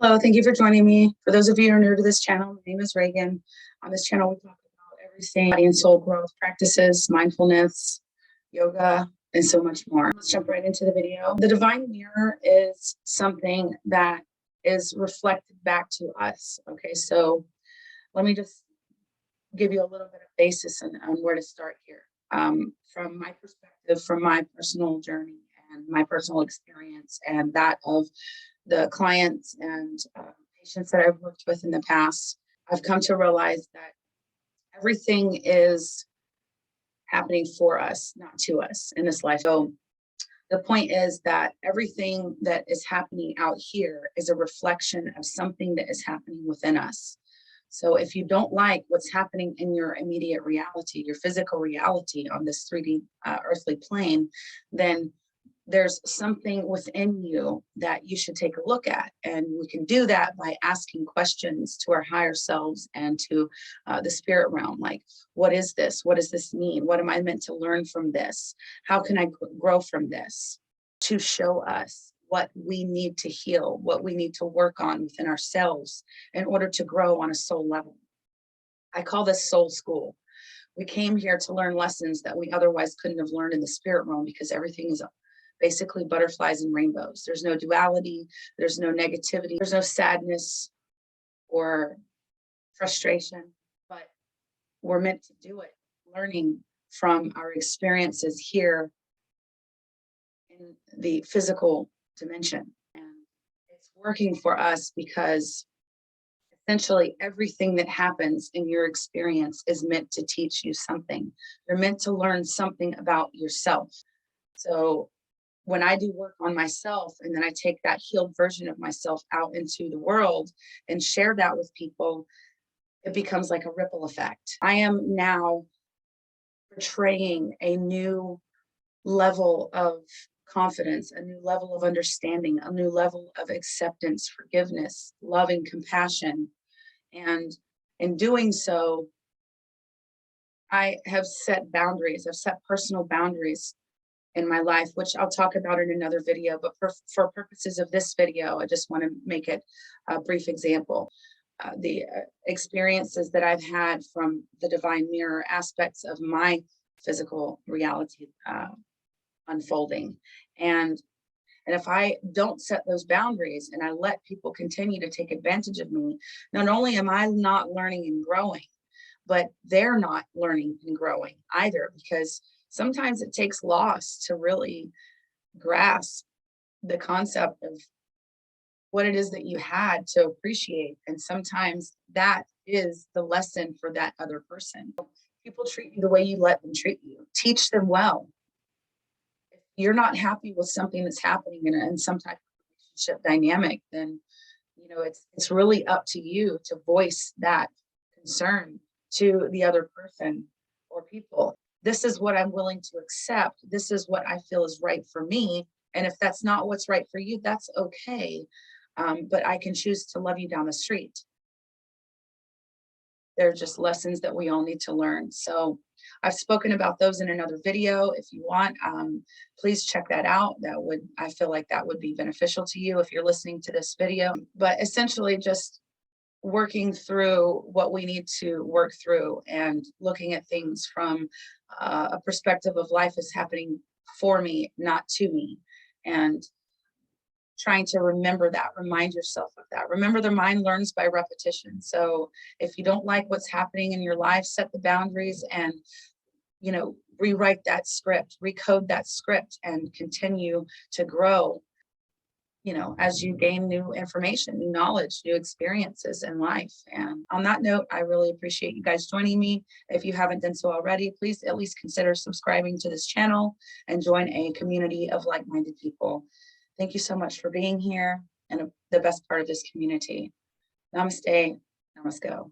Hello, thank you for joining me. For those of you who are new to this channel, my name is Reagan. On this channel, we talk about everything body and soul growth practices, mindfulness, yoga, and so much more. Let's jump right into the video. The divine mirror is something that is reflected back to us. Okay, so let me just give you a little bit of basis on where to start here. From my perspective, from my personal journey and my personal experience and that of the clients and patients that I've worked with in the past, I've come to realize that everything is happening for us, not to us in this life. So the point is that everything that is happening out here is a reflection of something that is happening within us. So if you don't like what's happening in your immediate reality, your physical reality on this 3D earthly plane, then there's something within you that you should take a look at. And we can do that by asking questions to our higher selves and to the spirit realm, like, what is this? What does this mean? What am I meant to learn from this? How can I grow from this? To show us what we need to heal, what we need to work on within ourselves in order to grow on a soul level. I call this soul school. We came here to learn lessons that we otherwise couldn't have learned in the spirit realm, because everything is basically butterflies and rainbows. There's no duality, there's no negativity, there's no sadness or frustration, but we're meant to do it, learning from our experiences here in the physical dimension. And it's working for us because essentially everything that happens in your experience is meant to teach you something. You're meant to learn something about yourself. So when I do work on myself and then I take that healed version of myself out into the world and share that with people, it becomes like a ripple effect. I am now portraying a new level of confidence, a new level of understanding, a new level of acceptance, forgiveness, loving, compassion. And in doing so, I have set boundaries. I've set personal boundaries in my life, which I'll talk about in another video, but for purposes of this video, I just want to make it a brief example. The experiences that I've had from the divine mirror, aspects of my physical reality unfolding. And if I don't set those boundaries and I let people continue to take advantage of me, not only am I not learning and growing, but they're not learning and growing either, because sometimes it takes loss to really grasp the concept of what it is that you had to appreciate. And sometimes that is the lesson for that other person. People treat you the way you let them treat you. Teach them well. If you're not happy with something that's happening in some type of relationship dynamic, then it's really up to you to voice that concern to the other person or people. This is what I'm willing to accept. This is what I feel is right for me. And if that's not what's right for you, that's okay. But I can choose to love you down the street. They're just lessons that we all need to learn. So I've spoken about those in another video. If you want, please check that out. I feel like that would be beneficial to you if you're listening to this video. But essentially just working through what we need to work through and looking at things from a perspective of life is happening for me, not to me. And trying to remember that, remind yourself of that. Remember, the mind learns by repetition. So if you don't like what's happening in your life, set the boundaries and, rewrite that script, recode that script, and continue to grow, as you gain new information, new knowledge, new experiences in life. And on that note, I really appreciate you guys joining me. If you haven't done so already, please at least consider subscribing to this channel and join a community of like-minded people. Thank you so much for being here and the best part of this community. Namaste. Namaste.